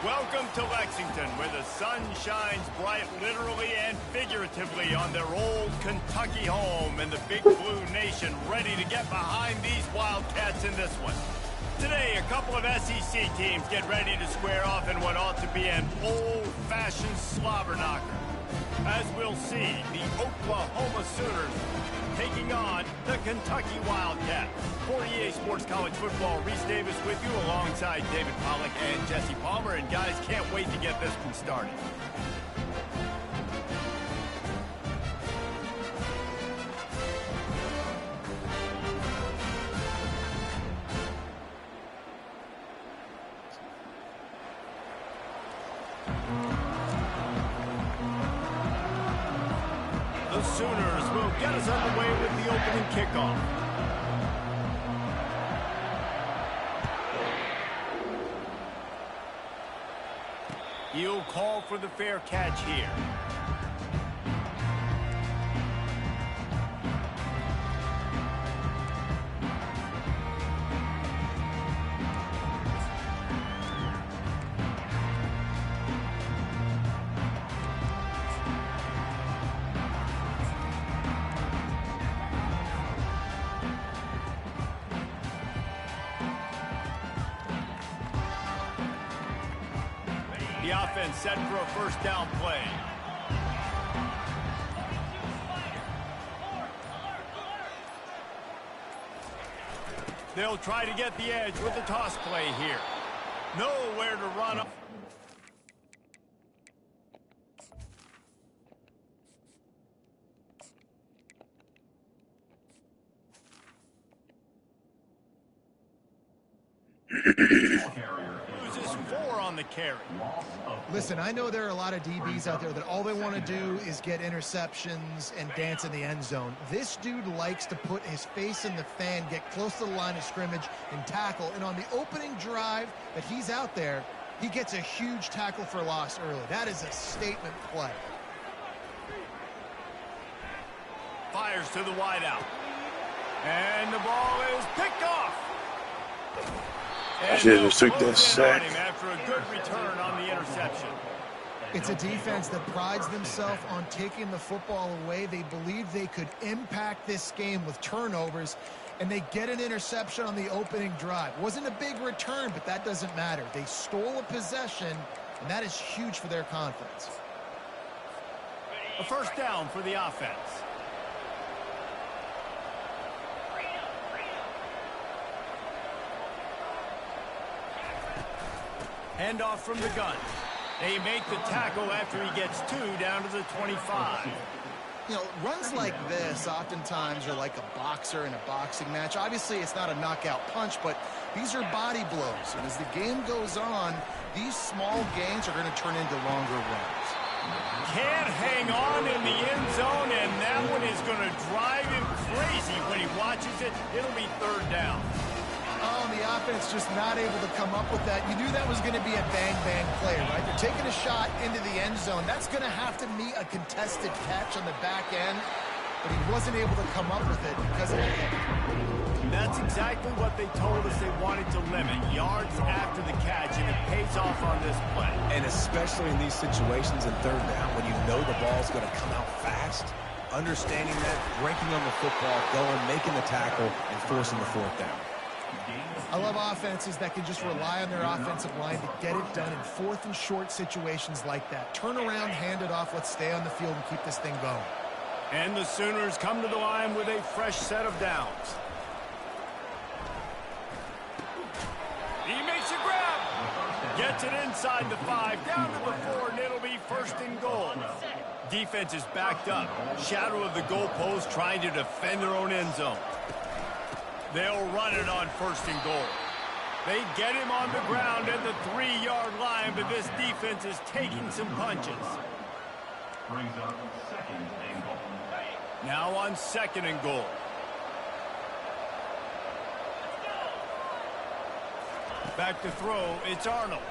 Welcome to Lexington, where the sun shines bright literally and figuratively on their old Kentucky home, and the Big Blue Nation ready to get behind these Wildcats in this one. Today, a couple of SEC teams get ready to square off in what ought to be an old-fashioned slobber knocker. As we'll see, the Oklahoma Sooners taking on the Kentucky Wildcats. For EA Sports College Football, Reese Davis with you alongside David Pollack and Jesse Palmer. And guys, can't wait to get this one started. The Sooners will get us underway with the opening kickoff. He'll call for the fair catch here. The offense set for a first down play. They'll try to get the edge with the toss play here. Nowhere to run up. Loses 4 on the carry. Listen, I know there are a lot of DBs out there that all they want to do is get interceptions and dance in the end zone. This dude likes to put his face in the fan, get close to the line of scrimmage, and tackle. And on the opening drive that he's out there, he gets a huge tackle for loss early. That is a statement play. Fires to the wideout. And the ball is picked off. I should have just took that sack. After a good return on the interception. It's a defense that prides themselves on taking the football away. They believe they could impact this game with turnovers, and they get an interception on the opening drive. Wasn't a big return, but that doesn't matter. They stole a possession, and that is huge for their confidence. A first down for the offense. Handoff from the gun. They make the tackle after he gets 2 down to the 25. You know, runs like this oftentimes are like a boxer in a boxing match. Obviously, it's not a knockout punch, but these are body blows. And as the game goes on, these small gains are going to turn into longer runs. Can't hang on in the end zone, and that one is going to drive him crazy when he watches it. It'll be 3rd down. Oh, the offense just not able to come up with that. You knew that was going to be a bang-bang play, right? They're taking a shot into the end zone. That's going to have to meet a contested catch on the back end, but he wasn't able to come up with it because of the kick. That's exactly what they told us they wanted to limit, yards after the catch, and it pays off on this play. And especially in these situations in 3rd down, when you know the ball's going to come out fast, understanding that, breaking on the football, going, making the tackle, and forcing the 4th down. I love offenses that can just rely on their offensive line to get it done in 4th and short situations like that. Turn around, hand it off, let's stay on the field and keep this thing going. And the Sooners come to the line with a fresh set of downs. He makes a grab. Gets it inside the 5, down to the 4, and it'll be 1st and goal. Defense is backed up. Shadow of the goalpost trying to defend their own end zone. They'll run it on 1st and goal. They get him on the ground at the 3-yard line, but this defense is taking some punches. Now on 2nd and goal. Back to throw, it's Arnold.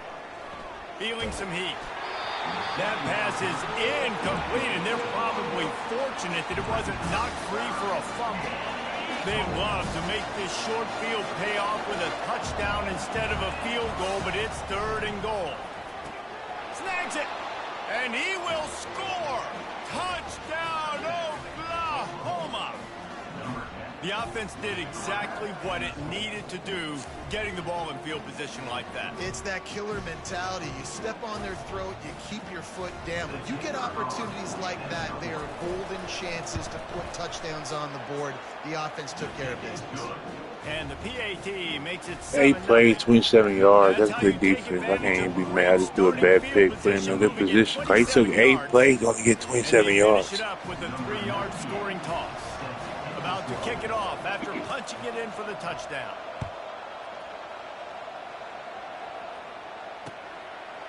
Feeling some heat. That pass is incomplete, and they're probably fortunate that it wasn't knocked free for a fumble. They'd love to make this short field pay off with a touchdown instead of a field goal, but it's 3rd and goal. And he will score. Touchdown, Oklahoma. The offense did exactly what it needed to do, getting the ball in field position like that. It's that killer mentality. You step on their throat, you keep your foot down. When you get opportunities like that, they are golden chances to put touchdowns on the board. The offense took care of business. And the PAT makes it 8 plays, 27 yards. That's good you take defense. I can't even be advantage mad. I just do a bad pick, put him in a good position. He took 8 plays, only get 27 yards. Finish it up with a 3-yard scoring toss. About to kick it off after punching it in for the touchdown.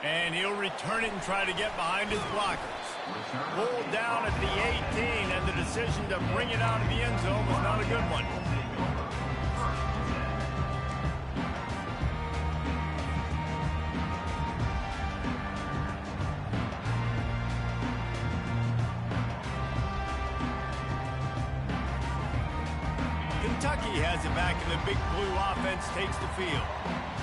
And he'll return it and try to get behind his blockers. Pulled down at the 18, and the decision to bring it out of the end zone was not a good one. Kentucky has it back, and the Big Blue offense takes the field.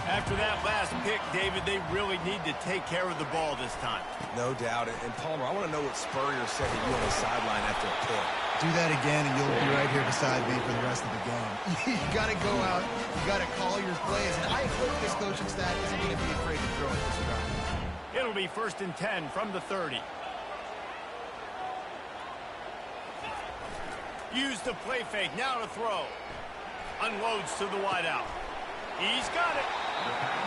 After that last pick, David, they really need to take care of the ball this time. No doubt. And Palmer, I want to know what Spurrier said to you on the sideline after a pick. Do that again, and you'll be right here beside me for the rest of the game. You got to go out. You got to call your plays. And I hope this coaching staff isn't going to be afraid to throw at this drive. It'll be 1st and 10 from the 30. Use the play fake. Now to throw. Unloads to the wideout. He's got it.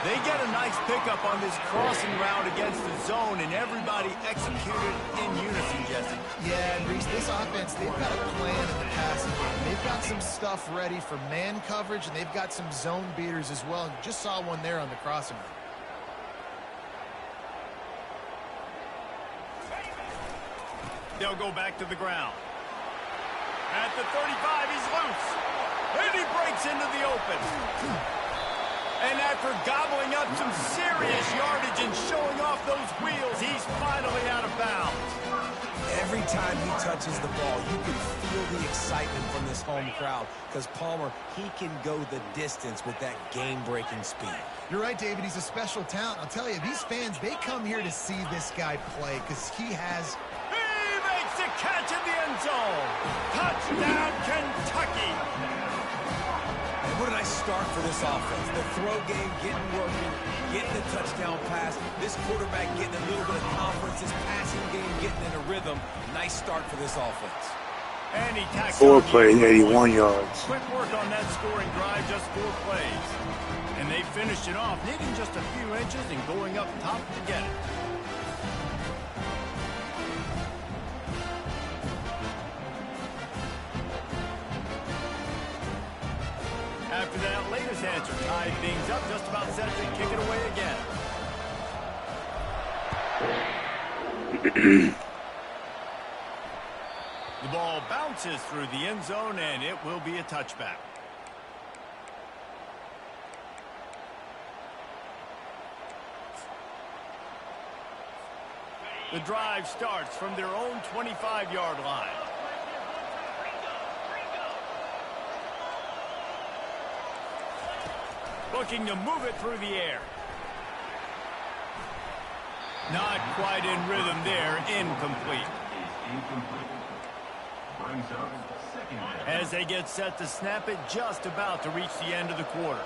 They get a nice pickup on this crossing route against the zone, and everybody executed in unison, Jesse. Yeah, and Reese, this offense, they've got a plan in the passing game. They've got some stuff ready for man coverage, and they've got some zone beaters as well. And just saw one there on the crossing route. They'll go back to the ground. At the 35, he's loose. And he breaks into the open. And after gobbling up some serious yardage and showing off those wheels, he's finally out of bounds. Every time he touches the ball, you can feel the excitement from this home crowd because Palmer, he can go the distance with that game-breaking speed. You're right, David. He's a special talent. I'll tell you, these fans, they come here to see this guy play because he has... He makes the catch in the end zone. Touchdown, Kentucky. And what a nice start for this offense. The throw game getting working, getting the touchdown pass. This quarterback getting a little bit of confidence. This passing game getting in a rhythm. Nice start for this offense. And he tacks 4 plays, 81 yards. Quick work on that scoring drive, just 4 plays. And they finished it off, needing just a few inches and going up top to get it. After that latest answer tied things up, just about set to kick it away again. The ball bounces through the end zone, and it will be a touchback. The drive starts from their own 25-yard line. Looking to move it through the air. Not quite in rhythm there. Incomplete. As they get set to snap it, just about to reach the end of the quarter.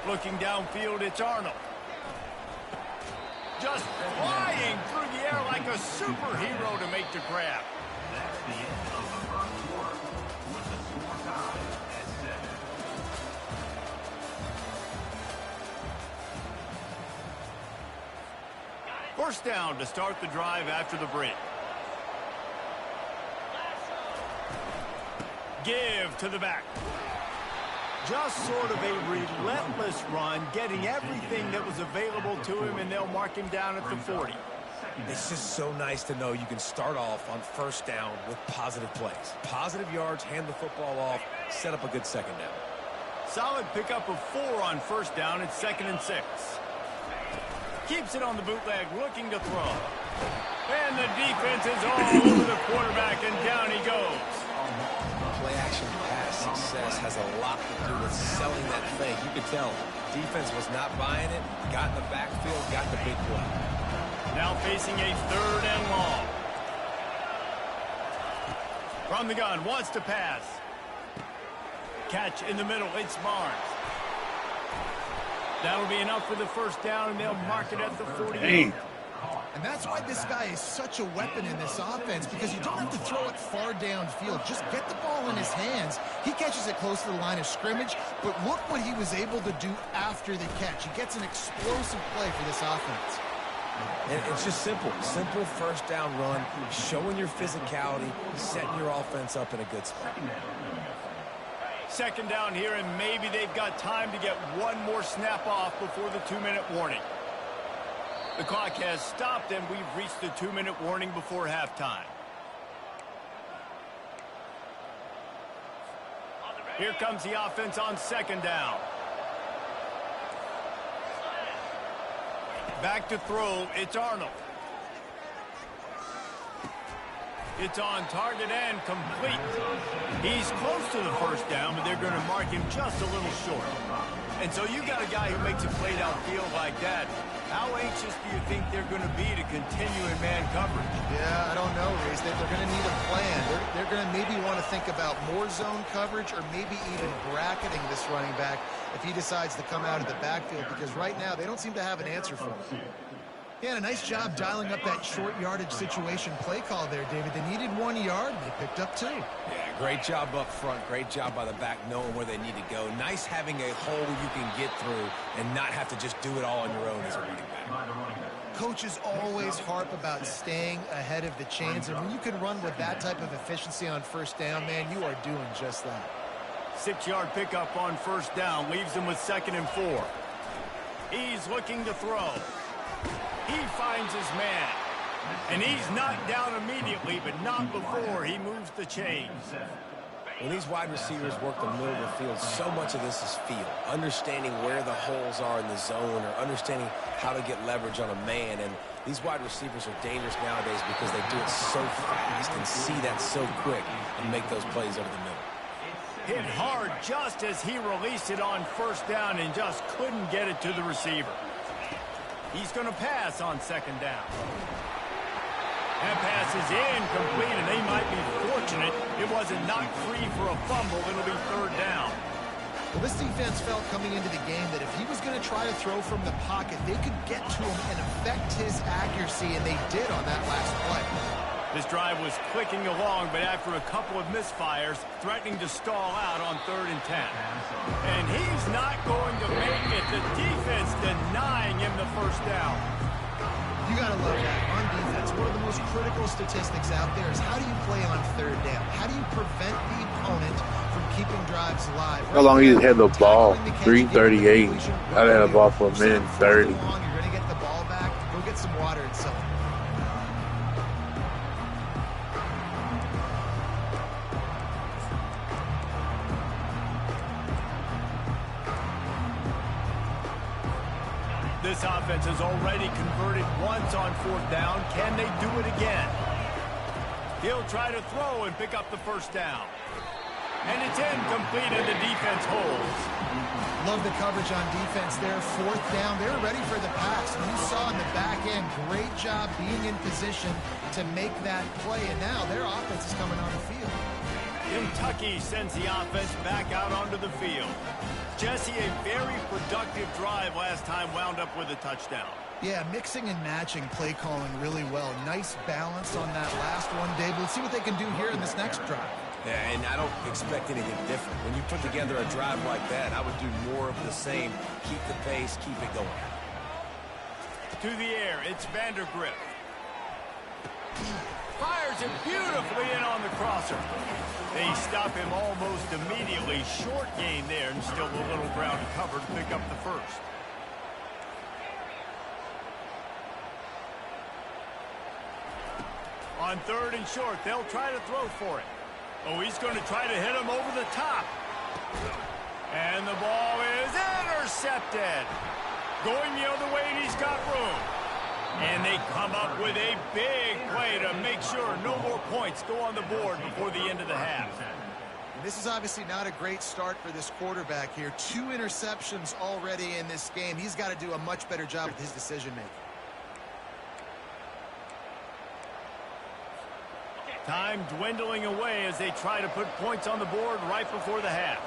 Looking downfield, it's Arnold. Just flying through the air like a superhero to make the grab. That's the end of the first quarter with the score tied at 7. First down to start the drive after the break. Give to the back. Just sort of a relentless run, getting everything that was available to him, and they'll mark him down at the 40. It's just so nice to know you can start off on first down with positive plays. Positive yards, hand the football off, set up a good second down. Solid pickup of 4 on first down. It's 2nd and 6. Keeps it on the bootleg, looking to throw. And the defense is all over the quarterback, and down he goes. Play-action pass success has a lot to do with selling that fake. You could tell defense was not buying it, got in the backfield, got the big play. Now facing a 3rd and long. From the gun, wants to pass. Catch in the middle, it's Barnes. That'll be enough for the 1st down, and they'll mark it at the 48. And that's why this guy is such a weapon in this offense, because you don't have to throw it far downfield. Just get the ball in his hands. He catches it close to the line of scrimmage, but look what he was able to do after the catch. He gets an explosive play for this offense. And it's just simple 1st down run, showing your physicality, setting your offense up in a good spot. 2nd down here, and maybe they've got time to get one more snap off before the 2-minute warning. The clock has stopped, and we've reached the 2-minute warning before halftime. Here comes the offense on 2nd down. Back to throw, it's Arnold. It's on target and complete. He's close to the 1st down, but they're going to mark him just a little short. And so you got a guy who makes a play downfield like that. How anxious do you think they're going to be to continue in man coverage? Yeah, I don't know, Reese. They're going to need a plan. They're going to maybe want to think about more zone coverage, or maybe even bracketing this running back if he decides to come out of the backfield, because right now they don't seem to have an answer for him. Yeah, a nice job dialing up that short yardage situation play call there, David. They needed 1 yard, and they picked up 2. Yeah, great job up front. Great job by the back knowing where they need to go. Nice having a hole you can get through and not have to just do it all on your own as a running back. Coaches always harp about staying ahead of the chains, and when you can run with that type of efficiency on 1st down, man, you are doing just that. 6-yard pickup on 1st down leaves them with 2nd and 4. He's looking to throw. He finds his man, and he's knocked down immediately, but not before he moves the chains. When these wide receivers work the middle of the field, so much of this is feel. Understanding where the holes are in the zone, or understanding how to get leverage on a man. And these wide receivers are dangerous nowadays because they do it so fast and see that so quick and make those plays over the middle. Hit hard just as he released it on 1st down and just couldn't get it to the receiver. He's going to pass on 2nd down. That pass is incomplete, and they might be fortunate it wasn't knocked free for a fumble. It'll be 3rd down. Well, this defense felt coming into the game that if he was going to try to throw from the pocket, they could get to him and affect his accuracy, and they did on that last play. This drive was clicking along, but after a couple of misfires, threatening to stall out on 3rd and 10. And he's not going to make it. The defense denying him the 1st down. You got to love that. On defense, one of the most critical statistics out there is how do you play on 3rd down? How do you prevent the opponent from keeping drives alive? How long he had the ball? 3:38. I had the ball for a minute 30. You're going to get the ball back. Go get some water and celebrate. This offense has already converted once on 4th down. Can they do it again? He'll try to throw and pick up the 1st down. And it's incomplete, and the defense holds. Love the coverage on defense there. 4th down. They're ready for the pass. And you saw in the back end, great job being in position to make that play. And now their offense is coming on the field. Kentucky sends the offense back out onto the field. Jesse, a very productive drive last time, wound up with a touchdown. Yeah, mixing and matching play calling really well. Nice balance on that last one, Dave. Let's see what they can do here in this next drive. Yeah, and I don't expect anything different. When you put together a drive like that, I would do more of the same. Keep the pace, keep it going. To the air, it's Vandergrift. Fires it beautifully in on the crosser. They stop him almost immediately. Short gain there, and still a little ground to cover to pick up the 1st. On 3rd and short, they'll try to throw for it. Oh, he's going to try to hit him over the top. And the ball is intercepted. Going the other way, and he's got room. And they come up with a big play to make sure no more points go on the board before the end of the half. This is obviously not a great start for this quarterback here. 2 interceptions already in this game. He's got to do a much better job with his decision-making. Time dwindling away as they try to put points on the board right before the half.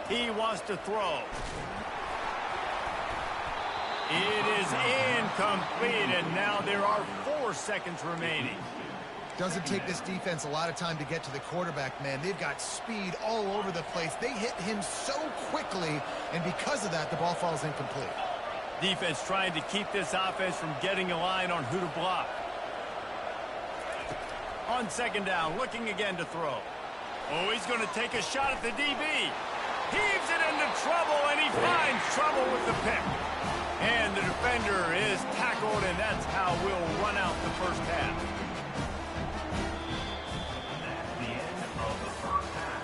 He wants to throw. It is incomplete, and now there are 4 seconds remaining. Doesn't take this defense a lot of time to get to the quarterback, man. They've got speed all over the place. They hit him so quickly, and because of that, the ball falls incomplete. Defense trying to keep this offense from getting a line on who to block. On second down, looking again to throw. Oh, he's going to take a shot at the DB. Heaves it into trouble, and he finds trouble with the pick. And the defender is tackled, and that's how we'll run out the first half. That's the end of the first half.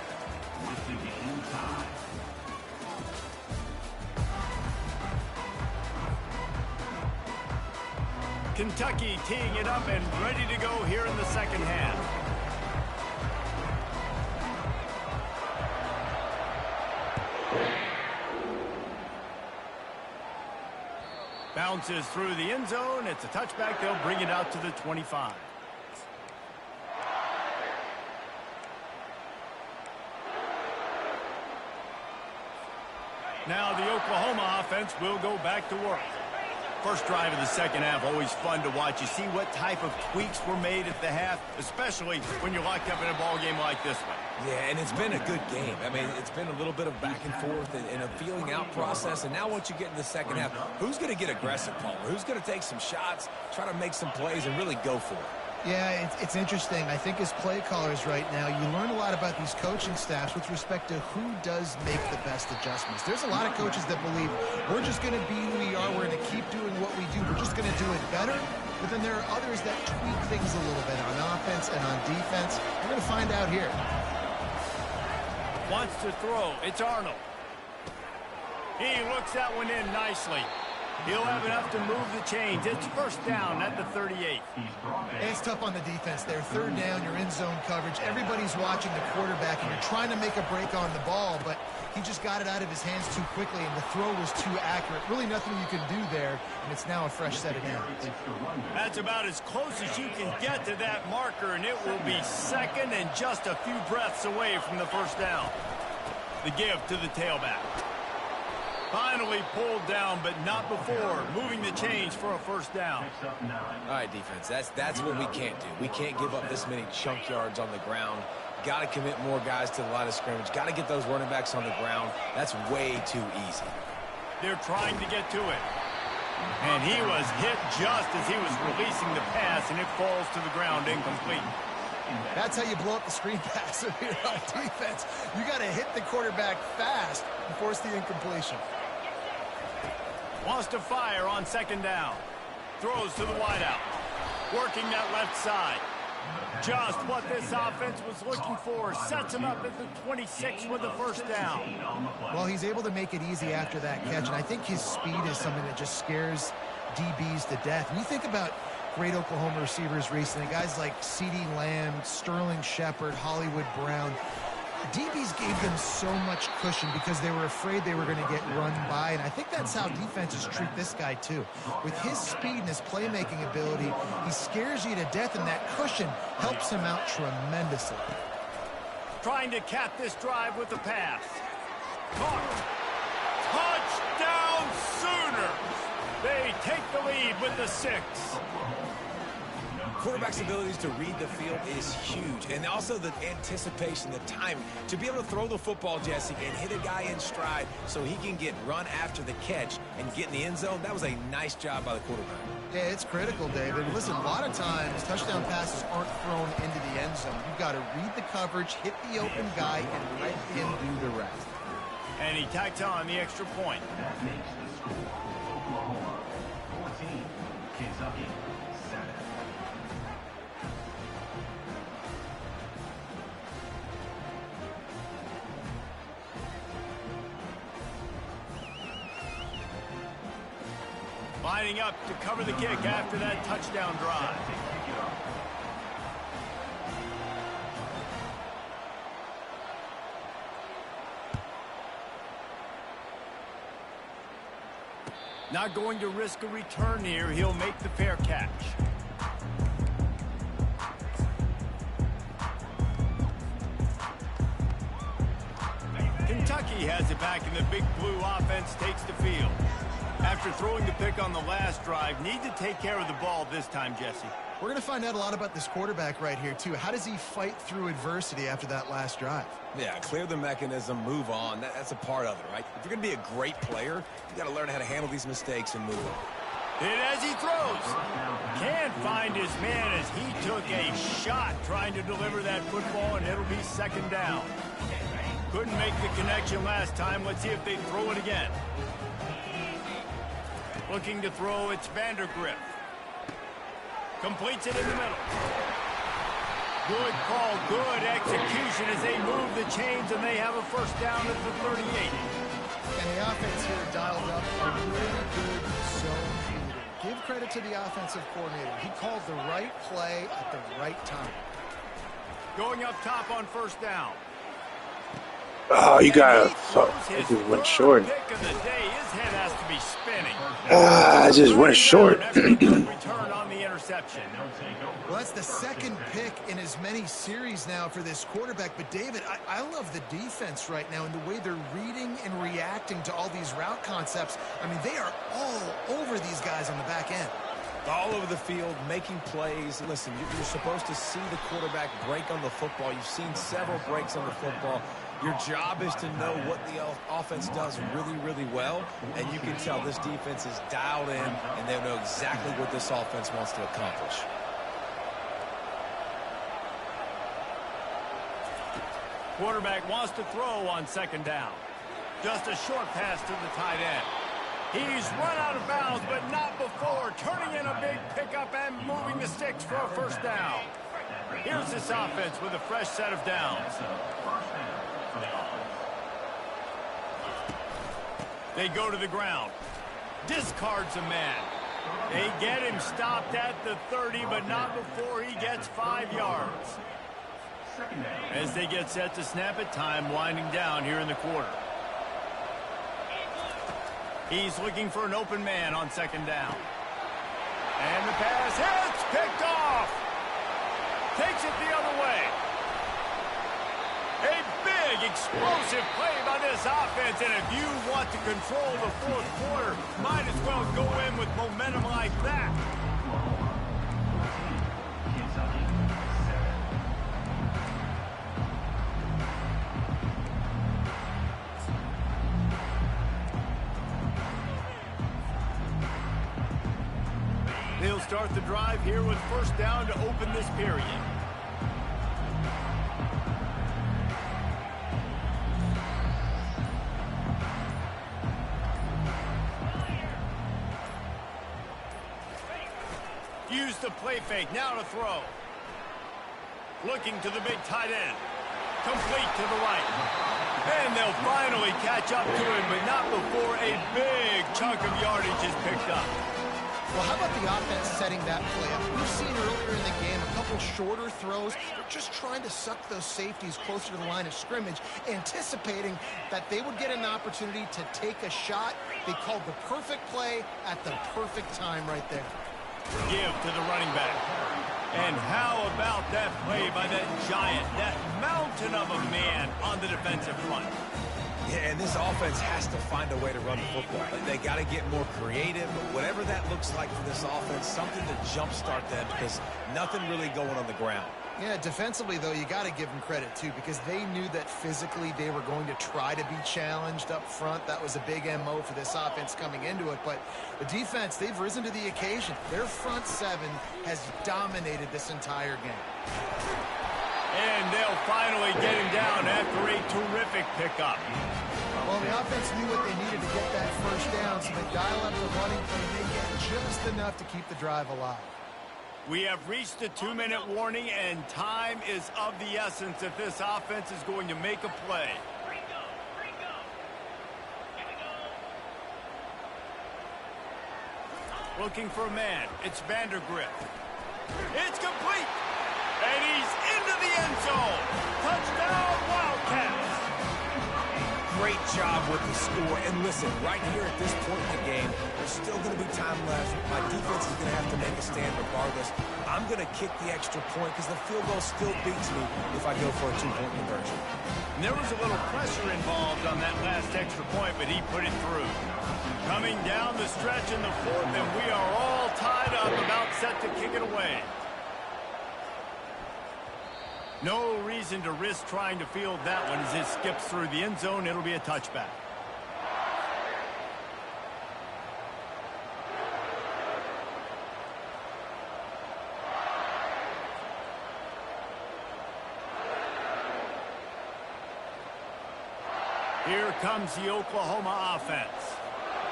With the game tied. Kentucky teeing it up and ready to go here in the second half. Bounces through the end zone. It's a touchback. They'll bring it out to the 25. Now the Oklahoma offense will go back to work. First drive of the second half, always fun to watch. You see what type of tweaks were made at the half, especially when you're locked up in a ball game like this one. Yeah, and it's been a good game. I mean, it's been a little bit of back and forth and a feeling out process. And now once you get in the second half, who's going to get aggressive, Palmer? Who's going to take some shots, try to make some plays, and really go for it? Yeah, it's interesting. I think as play callers right now, you learn a lot about these coaching staffs with respect to who does make the best adjustments. There's a lot of coaches that believe we're just going to be who we are. We're going to keep doing what we do. We're just going to do it better. But then there are others that tweak things a little bit on offense and on defense. We're going to find out here. Wants to throw. It's Arnold. He looks that one in nicely. He'll have enough to move the chains. It's first down at the 38. It's tough on the defense there. Third down, you're in zone coverage. Everybody's watching the quarterback, and you're trying to make a break on the ball, but he just got it out of his hands too quickly, and the throw was too accurate. Really nothing you can do there, and it's now a fresh set of downs. That's about as close as you can get to that marker, and it will be second and just a few breaths away from the first down. The give to the tailback. Finally pulled down, but not before. Moving the chains for a first down. All right, defense, that's what we can't do. We can't give up this many chunk yards on the ground. Got to commit more guys to the line of scrimmage. Got to get those running backs on the ground. That's way too easy. They're trying to get to it. And he was hit just as he was releasing the pass, and it falls to the ground incomplete. That's how you blow up the screen pass here on defense. You got to hit the quarterback fast and force the incompletion. Wants to fire on second down. Throws to the wideout. Working that left side. Just what this offense was looking for. Sets him up at the 26 with the first down. Well, he's able to make it easy after that catch, and I think his speed is something that just scares DBs to death. When you think about great Oklahoma receivers recently, guys like CeeDee Lamb, Sterling Shepard, Hollywood Brown, DBs gave them so much cushion because they were afraid they were going to get run by, and I think that's how defenses treat this guy too. With his speed and his playmaking ability, he scares you to death, and that cushion helps him out tremendously. Trying to cap this drive with the pass. Caught. Touchdown Sooners! They take the lead with the 6. Quarterback's abilities to read the field is huge, and also the anticipation, the timing. To be able to throw the football, Jesse, and hit a guy in stride so he can get run after the catch and get in the end zone, that was a nice job by the quarterback. Yeah, it's critical, David. Listen, a lot of times touchdown passes aren't thrown into the end zone. You've got to read the coverage, hit the open guy, and let him do the rest. And he tacks on the extra point. That makes the score Oklahoma 14, Kentucky 7. Lining up to cover the kick after that touchdown drive. Not going to risk a return here. He'll make the fair catch. he has it back, and the big blue offense takes the field. After throwing the pick on the last drive, need to take care of the ball this time, Jesse. We're going to find out a lot about this quarterback right here, too. How does he fight through adversity after that last drive? Yeah, clear the mechanism, move on. That's a part of it, right? If you're going to be a great player, you got to learn how to handle these mistakes and move on. And as he throws, can't find his man as he took a shot trying to deliver that football, and it'll be second down. Couldn't make the connection last time. Let's see if they throw it again. Looking to throw, it's Vandergriff. Completes it in the middle. Good call, good execution as they move the chains, and they have a first down at the 38. And the offense here dialed up a really good zone reading. Give credit to the offensive coordinator. He called the right play at the right time. Going up top on first down. Oh, you got it just went short. Pick of the day. His head has to be spinning. I just went short. Return on the interception. Well, that's the second pick in as many series now for this quarterback. But, David, I love the defense right now and the way they're reading and reacting to all these route concepts. I mean, they are all over these guys on the back end. All over the field, making plays. Listen, you're supposed to see the quarterback break on the football. You've seen several breaks on the football. Your job is to know what the offense does really, really well, and you can tell this defense is dialed in, and they know exactly what this offense wants to accomplish. Quarterback wants to throw on second down. Just a short pass to the tight end. He's run out of bounds, but not before turning in a big pickup and moving the sticks for a first down. Here's this offense with a fresh set of downs. They go to the ground. Discards a man. They get him stopped at the 30, but not before he gets 5 yards. As they get set to snap it, time winding down here in the quarter. He's looking for an open man on second down. And the pass hits, picked off. Takes it the other way. A big, explosive play by this offense, and if you want to control the fourth quarter, might as well go in with momentum like that. They'll start the drive here with first down to open this period. Use the play fake, now to throw. Looking to the big tight end. Complete to the right. And they'll finally catch up to him, but not before a big chunk of yardage is picked up. Well, how about the offense setting that play up? We've seen earlier in the game a couple shorter throws. They're just trying to suck those safeties closer to the line of scrimmage, anticipating that they would get an opportunity to take a shot. They called the perfect play at the perfect time right there. Give to the running back. And how about that play by that giant, that mountain of a man on the defensive front? Yeah, and this offense has to find a way to run the football. They got to get more creative, but whatever that looks like for this offense, something to jumpstart them because nothing really going on the ground. Yeah, defensively, though, you got to give them credit, too, because they knew that physically they were going to try to be challenged up front. That was a big MO for this offense coming into it. But the defense, they've risen to the occasion. Their front seven has dominated this entire game. And they'll finally get him down after a terrific pickup. Well, the offense knew what they needed to get that first down, so they dial up the running play. They get just enough to keep the drive alive. We have reached the 2-minute warning, and time is of the essence if this offense is going to make a play. Looking for a man. It's Vandergriff. It's complete. And he's into the end zone. Touchdown, Wildcats. Great job job with the score. And listen, right here at this point in the game, there's still going to be time left. My defense is going to have to make a stand regardless. I'm going to kick the extra point because the field goal still beats me if I go for a two-point conversion. And there was a little pressure involved on that last extra point, but he put it through. Coming down the stretch in the fourth, and we are all tied up, about set to kick it away. No reason to risk trying to field that one as it skips through the end zone. It'll be a touchback. Here comes the Oklahoma offense.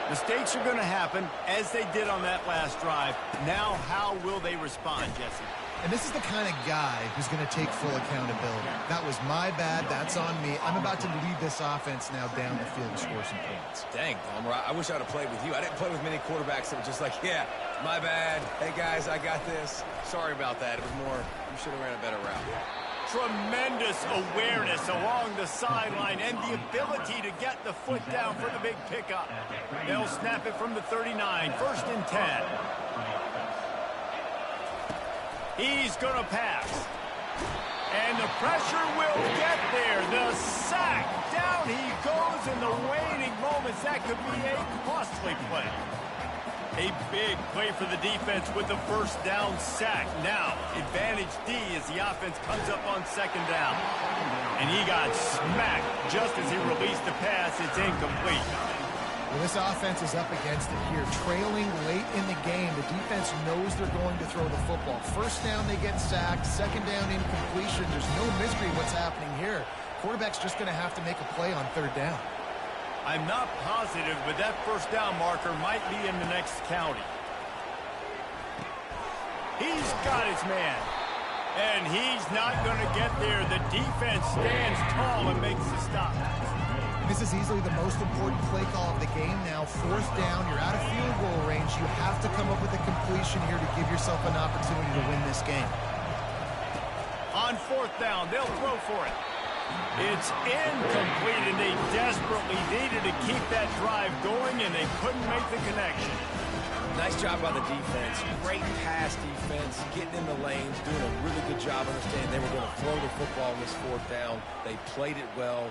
Mistakes are going to happen, as they did on that last drive. Now, how will they respond, Jesse? And this is the kind of guy who's going to take full accountability. That was my bad. That's on me. I'm about to lead this offense now down the field and score some points. Dang, Palmer, I wish I would have played with you. I didn't play with many quarterbacks that were just like, yeah, my bad. Hey, guys, I got this. Sorry about that. It was more, you should have ran a better route. Tremendous awareness along the sideline and the ability to get the foot down for the big pickup. They'll snap it from the 39, 1st and 10. He's going to pass. And the pressure will get there. The sack. Down he goes in the waning moments. That could be a costly play. A big play for the defense with the first down sack. Now, advantage D as the offense comes up on 2nd down. And he got smacked just as he released the pass. It's incomplete. Well, this offense is up against it here. Trailing late in the game, the defense knows they're going to throw the football. 1st down, they get sacked. 2nd down, incompletion. There's no mystery what's happening here. Quarterback's just going to have to make a play on 3rd down. I'm not positive, but that 1st down marker might be in the next county. He's got his man. And he's not going to get there. The defense stands tall and makes the stop. This is easily the most important play call of the game now. 4th down, you're out of field goal range. You have to come up with a completion here to give yourself an opportunity to win this game. On 4th down, they'll throw for it. It's incomplete, and they desperately needed to keep that drive going, and they couldn't make the connection. Nice job by the defense. Great pass defense, getting in the lanes, doing a really good job understanding they were going to throw the football on this 4th down. They played it well.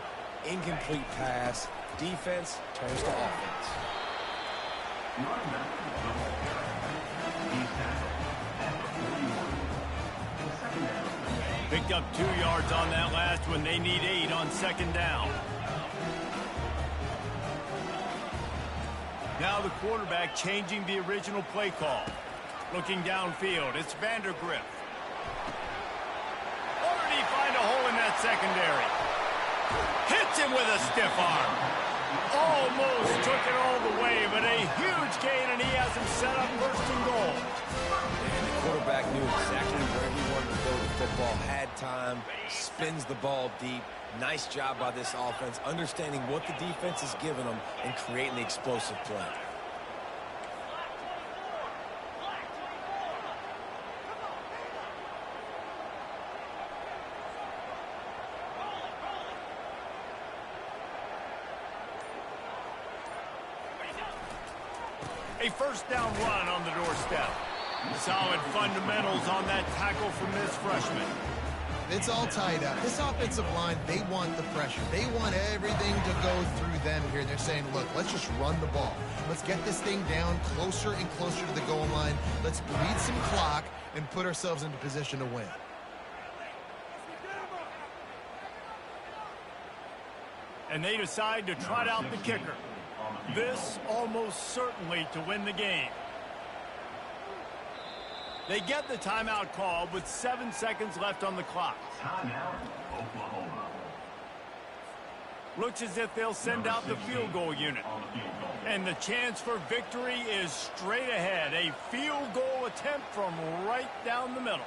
Incomplete pass. Defense turns to offense. Picked up 2 yards on that last one. They need 8 on 2nd down. Now the quarterback changing the original play call. Looking downfield, it's Vandergriff. Or did he find a hole in that secondary? Hits him with a stiff arm. Almost took it all the way, but a huge gain, and he has him set up 1st and goal. And the quarterback knew exactly where he wanted to go with the football, had time, spins the ball deep. Nice job by this offense, understanding what the defense is giving them and creating the explosive play. A 1st down run on the doorstep. Solid fundamentals on that tackle from this freshman. It's all tied up. This offensive line, they want the pressure. They want everything to go through them here. And they're saying, look, let's just run the ball. Let's get this thing down closer and closer to the goal line. Let's bleed some clock and put ourselves into position to win. And they decide to trot out the kicker. This almost certainly to win the game. They get the timeout call with 7 seconds left on the clock. Timeout, Oklahoma. Looks as if they'll send out the field goal unit. And the chance for victory is straight ahead. A field goal attempt from right down the middle.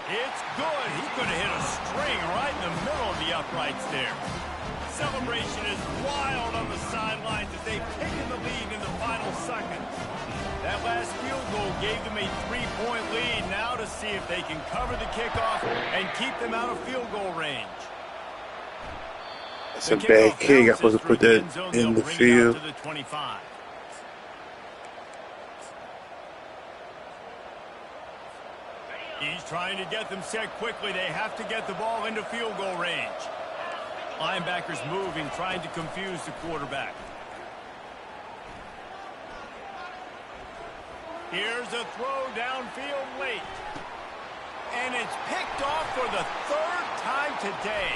It's good. He could have hit a string right in the middle of the uprights there. Celebration is wild on the sidelines as they've taken the lead in the final seconds. That last field goal gave them a 3-point lead. Now to see if they can cover the kickoff and keep them out of field goal range. That's a bad kick. I'm supposed to put that in the field. To the 25. He's trying to get them set quickly. They have to get the ball into field goal range. Linebackers moving, trying to confuse the quarterback. Here's a throw downfield late. And it's picked off for the third time today.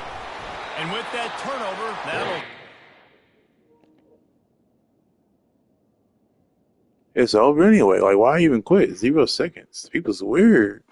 And with that turnover, that'll... It's over anyway. Like, why even quit? 0 seconds. People's weird.